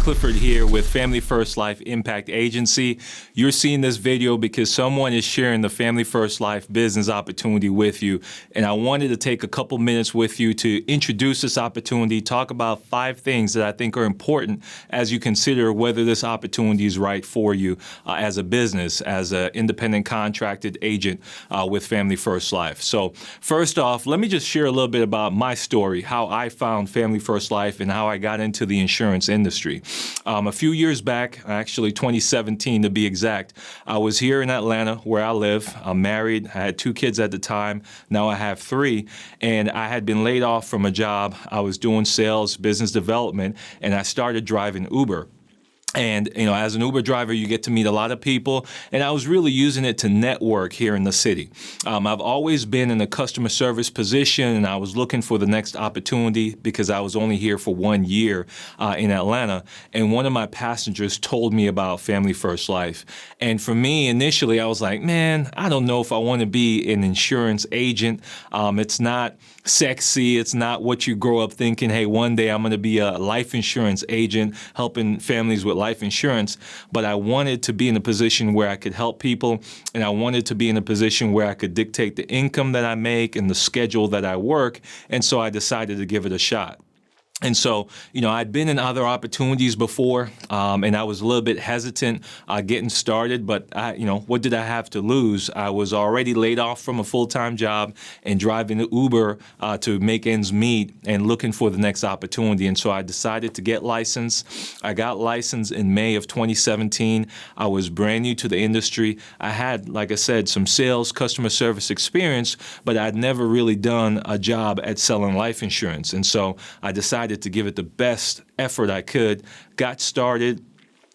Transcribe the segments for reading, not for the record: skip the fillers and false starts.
Clifford here with Family First Life Impact Agency. You're seeing this video because someone is sharing the Family First Life business opportunity with you. And I wanted to take a couple minutes with you to introduce this opportunity, talk about 5 things that I think are important as you consider whether this opportunity is right for you as a business, as an independent contracted agent with Family First Life. So first off, let me just share a little bit about my story, how I found Family First Life and how I got into the insurance industry. A few years back, actually 2017 to be exact, I was here in Atlanta where I live. I'm married. I had 2 kids at the time. Now I have 3. And I had been laid off from a job. I was doing sales, business development, and I started driving Uber. And, as an Uber driver, you get to meet a lot of people, and I was really using it to network here in the city. I've always been in a customer service position, and I was looking for the next opportunity because I was only here for 1 year in Atlanta. And one of my passengers told me about Family First Life. And for me, initially, I was like, man, I don't know if I want to be an insurance agent. It's not sexy. It's not what you grow up thinking, hey, one day I'm going to be a life insurance agent helping families with life insurance. But I wanted to be in a position where I could help people, and I wanted to be in a position where I could dictate the income that I make and the schedule that I work. And so I decided to give it a shot. And so, I'd been in other opportunities before, and I was a little bit hesitant getting started. But, what did I have to lose? I was already laid off from a full-time job and driving the Uber to make ends meet and looking for the next opportunity. And so I decided to get licensed. I got licensed in May of 2017. I was brand new to the industry. I had, like I said, some sales, customer service experience, but I'd never really done a job at selling life insurance. And so I decided to give it the best effort I could, got started.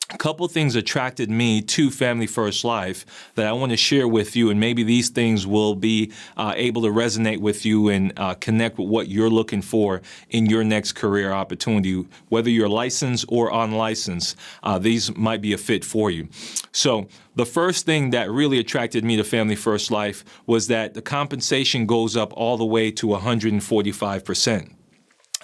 A couple things attracted me to Family First Life that I want to share with you, and maybe these things will be able to resonate with you and connect with what you're looking for in your next career opportunity. Whether you're licensed or unlicensed, these might be a fit for you. So the first thing that really attracted me to Family First Life was that the compensation goes up all the way to 145%.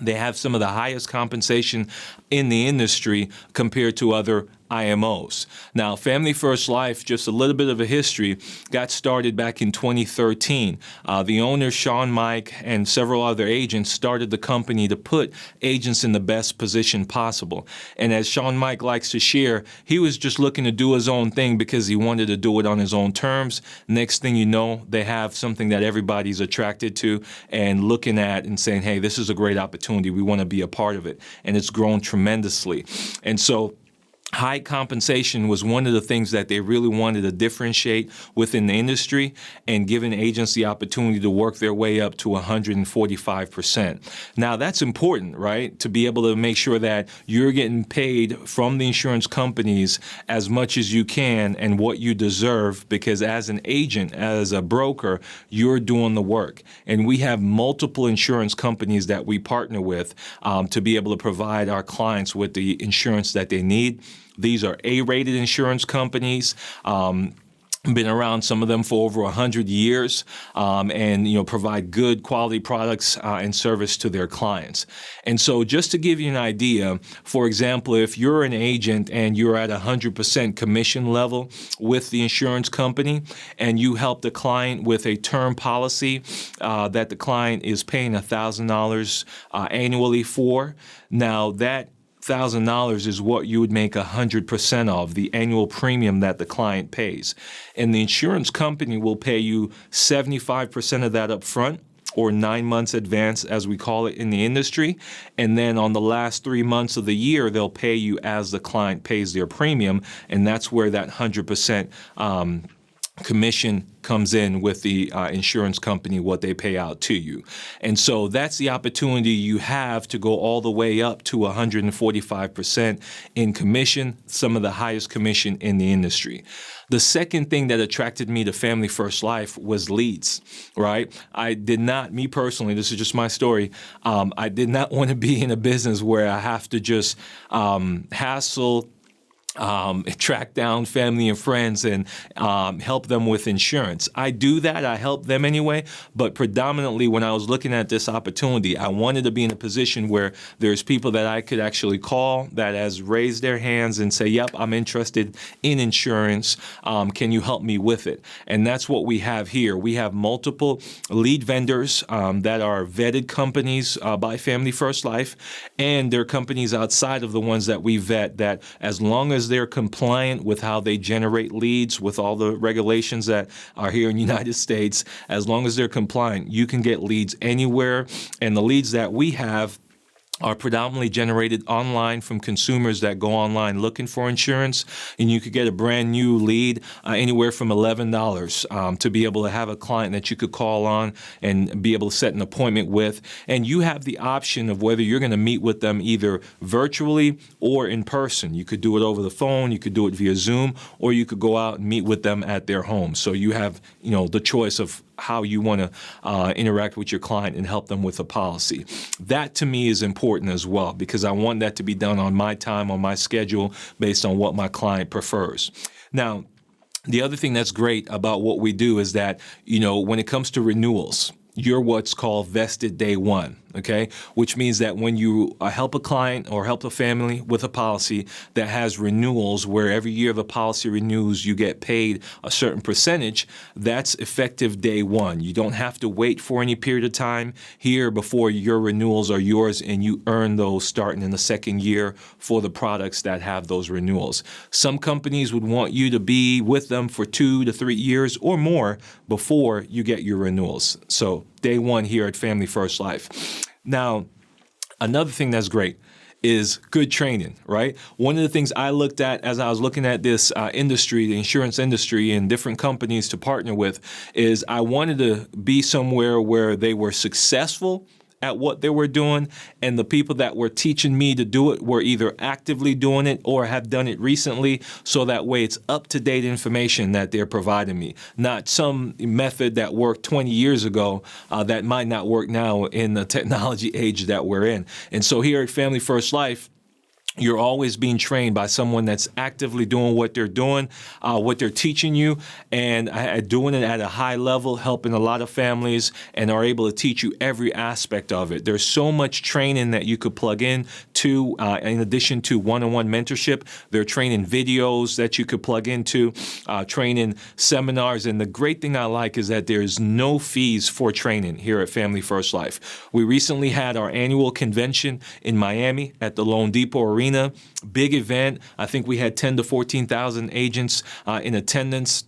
They have some of the highest compensation in the industry compared to other IMOs. Now, Family First Life, just a little bit of a history, got started back in 2013. The owner, Sean Mike, and several other agents started the company to put agents in the best position possible. And as Sean Mike likes to share, he was just looking to do his own thing because he wanted to do it on his own terms. Next thing you know, they have something that everybody's attracted to and looking at and saying, hey, this is a great opportunity. We want to be a part of it. And it's grown tremendously. And so high compensation was one of the things that they really wanted to differentiate within the industry and give an agents the opportunity to work their way up to 145%. Now, that's important, right? To be able to make sure that you're getting paid from the insurance companies as much as you can and what you deserve, because as an agent, as a broker, you're doing the work. And we have multiple insurance companies that we partner with to be able to provide our clients with the insurance that they need. These are A-rated insurance companies. Been around, some of them, for over 100 years, and provide good quality products and service to their clients. And so, just to give you an idea, for example, if you're an agent and you're at 100% commission level with the insurance company, and you help the client with a term policy that the client is paying $1,000 annually for, now that $1,000 is what you would make 100% of the annual premium that the client pays. And the insurance company will pay you 75% of that up front, or 9 months advance, as we call it in the industry. And then on the last 3 months of the year, they'll pay you as the client pays their premium. And that's where that 100% commission comes in with the insurance company, what they pay out to you. And so that's the opportunity you have to go all the way up to 145% in commission, some of the highest commission in the industry. The second thing that attracted me to Family First Life was leads, right? I did not, me personally, this is just my story, I did not want to be in a business where I have to just hassle track down family and friends and help them with insurance. I do that. I help them anyway. But predominantly, when I was looking at this opportunity, I wanted to be in a position where there's people that I could actually call that has raised their hands and say, yep, I'm interested in insurance. Can you help me with it? And that's what we have here. We have multiple lead vendors that are vetted companies by Family First Life, and they're companies outside of the ones that we vet that as long as they're compliant with how they generate leads with all the regulations that are here in the United States, as long as they're compliant, you can get leads anywhere. And the leads that we have are predominantly generated online from consumers that go online looking for insurance, and you could get a brand new lead anywhere from $11 to be able to have a client that you could call on and be able to set an appointment with. And you have the option of whether you're going to meet with them either virtually or in person. You could do it over the phone, you could do it via Zoom, or you could go out and meet with them at their home. So you have, the choice of how you want to interact with your client and help them with a policy. That to me is important as well, because I want that to be done on my time, on my schedule, based on what my client prefers. Now, the other thing that's great about what we do is that, when it comes to renewals, you're what's called vested day one, okay? Which means that when you help a client or help a family with a policy that has renewals, where every year the policy renews, you get paid a certain percentage, that's effective day one. You don't have to wait for any period of time here before your renewals are yours, and you earn those starting in the second year for the products that have those renewals. Some companies would want you to be with them for 2 to 3 years or more before you get your renewals. So day one here at Family First Life. Now, another thing that's great is good training, right? One of the things I looked at as I was looking at this industry, the insurance industry, and different companies to partner with, is I wanted to be somewhere where they were successful at what they were doing, and the people that were teaching me to do it were either actively doing it or have done it recently, so that way it's up-to-date information that they're providing me, not some method that worked 20 years ago that might not work now in the technology age that we're in. And so here at Family First Life, you're always being trained by someone that's actively doing what they're doing, what they're teaching you, and doing it at a high level, helping a lot of families, and are able to teach you every aspect of it. There's so much training that you could plug in to, in addition to one-on-one mentorship. There are training videos that you could plug into, training seminars, and the great thing I like is that there's no fees for training here at Family First Life. We recently had our annual convention in Miami at the Lone Depot Arena. Big event. I think we had 10 to 14,000 agents in attendance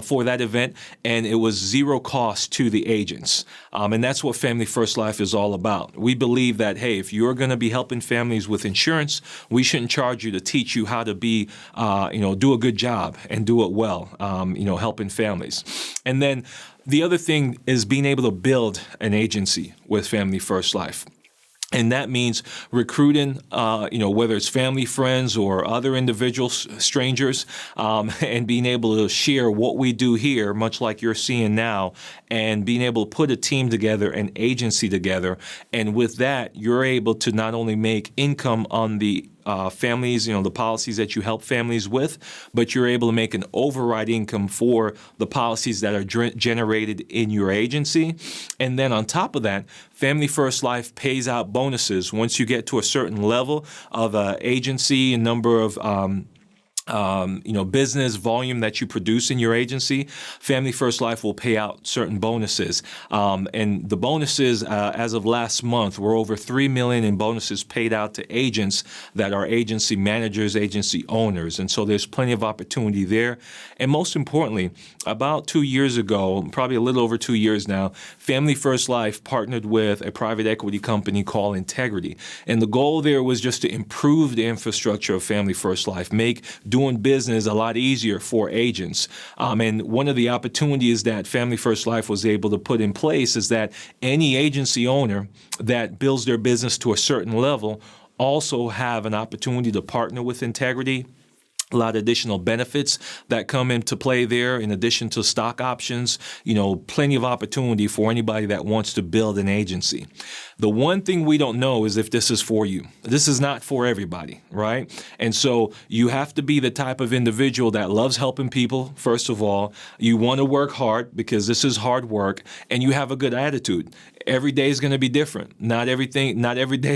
for that event, and it was zero cost to the agents. And that's what Family First Life is all about. We believe that, hey, if you're going to be helping families with insurance, we shouldn't charge you to teach you how to be, do a good job and do it well, helping families. And then the other thing is being able to build an agency with Family First Life. And that means recruiting, whether it's family, friends, or other individuals, strangers, and being able to share what we do here, much like you're seeing now, and being able to put a team together, an agency together. And with that, you're able to not only make income on the families, the policies that you help families with, but you're able to make an override income for the policies that are generated in your agency. And then on top of that, Family First Life pays out bonuses once you get to a certain level of agency and number of business volume that you produce in your agency. Family First Life will pay out certain bonuses. And the bonuses, as of last month, were over $3 million in bonuses paid out to agents that are agency managers, agency owners. And so there's plenty of opportunity there. And most importantly, about 2 years ago, probably a little over 2 years now, Family First Life partnered with a private equity company called Integrity. And the goal there was just to improve the infrastructure of Family First Life, make doing business a lot easier for agents. And one of the opportunities that Family First Life was able to put in place is that any agency owner that builds their business to a certain level also have an opportunity to partner with Integrity a lot of additional benefits that come into play there in addition to stock options, plenty of opportunity for anybody that wants to build an agency. The one thing we don't know is if this is for you. This is not for everybody, right? And so you have to be the type of individual that loves helping people, first of all. You want to work hard because this is hard work, and you have a good attitude. Every day is going to be different. Not every day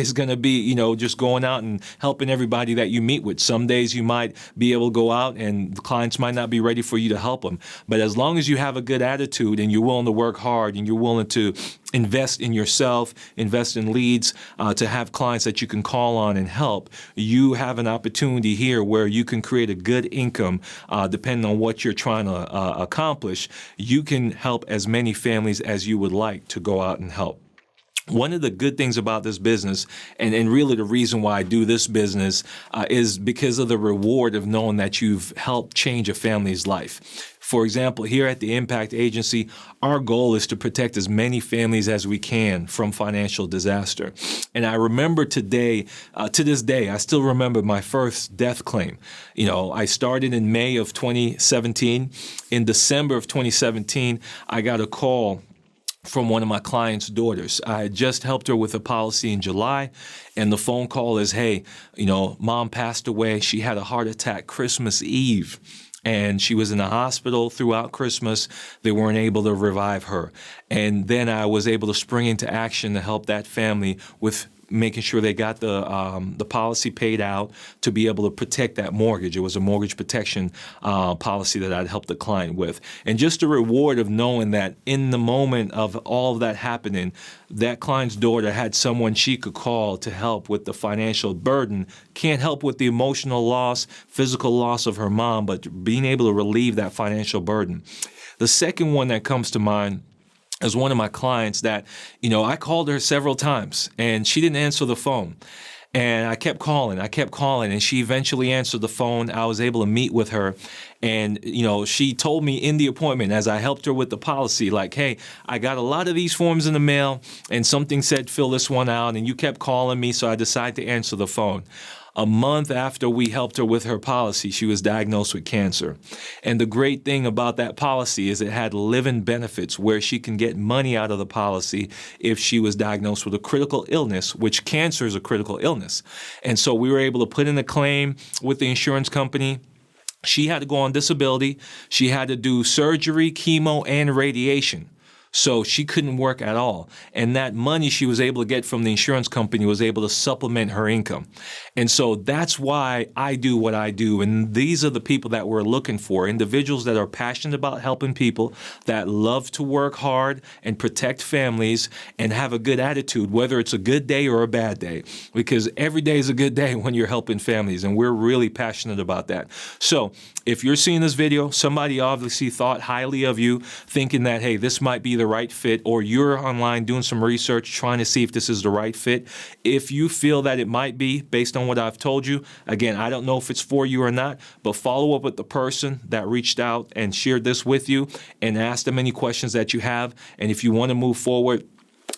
is going to be, just going out and helping everybody that you meet with. Some days you might be able to go out and the clients might not be ready for you to help them. But as long as you have a good attitude and you're willing to work hard and you're willing to invest in yourself, invest in leads, to have clients that you can call on and help, you have an opportunity here where you can create a good income depending on what you're trying to accomplish. You can help as many families as you would like to go out and help. One of the good things about this business, and really the reason why I do this business, is because of the reward of knowing that you've helped change a family's life. For example, here at the Impact Agency, our goal is to protect as many families as we can from financial disaster. And I remember to this day, I still remember my first death claim. I started in May of 2017. In December of 2017, I got a call from one of my client's daughters. I had just helped her with a policy in July, and the phone call is, hey, mom passed away. She had a heart attack Christmas Eve, and she was in the hospital throughout Christmas. They weren't able to revive her. And then I was able to spring into action to help that family with making sure they got the policy paid out to be able to protect that mortgage. It was a mortgage protection policy that I'd helped the client with. And just the reward of knowing that in the moment of all of that happening, that client's daughter had someone she could call to help with the financial burden. Can't help with the emotional loss, physical loss of her mom, but being able to relieve that financial burden. The second one that comes to mind as one of my clients that, I called her several times and she didn't answer the phone. And I kept calling, and she eventually answered the phone. I was able to meet with her. And, she told me in the appointment as I helped her with the policy, like, hey, I got a lot of these forms in the mail and something said, fill this one out. And you kept calling me, so I decided to answer the phone. A month after we helped her with her policy, she was diagnosed with cancer. And the great thing about that policy is it had living benefits where she can get money out of the policy if she was diagnosed with a critical illness, which cancer is a critical illness. And so we were able to put in a claim with the insurance company. She had to go on disability. She had to do surgery, chemo, and radiation. So she couldn't work at all. And that money she was able to get from the insurance company was able to supplement her income. And so that's why I do what I do. And these are the people that we're looking for, individuals that are passionate about helping people, that love to work hard and protect families and have a good attitude, whether it's a good day or a bad day, because every day is a good day when you're helping families. And we're really passionate about that. So if you're seeing this video, somebody obviously thought highly of you, thinking that, hey, this might be the right fit, or you're online doing some research trying to see if this is the right fit. If you feel that it might be based on what I've told you, again, I don't know if it's for you or not, but follow up with the person that reached out and shared this with you and ask them any questions that you have. And if you want to move forward,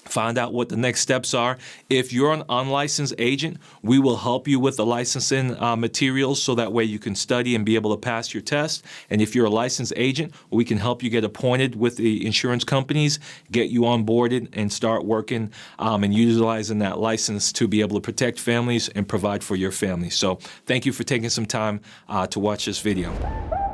find out what the next steps are. If you're an unlicensed agent, we will help you with the licensing materials so that way you can study and be able to pass your test. And if you're a licensed agent, we can help you get appointed with the insurance companies, get you onboarded, and start working and utilizing that license to be able to protect families and provide for your family. So thank you for taking some time to watch this video.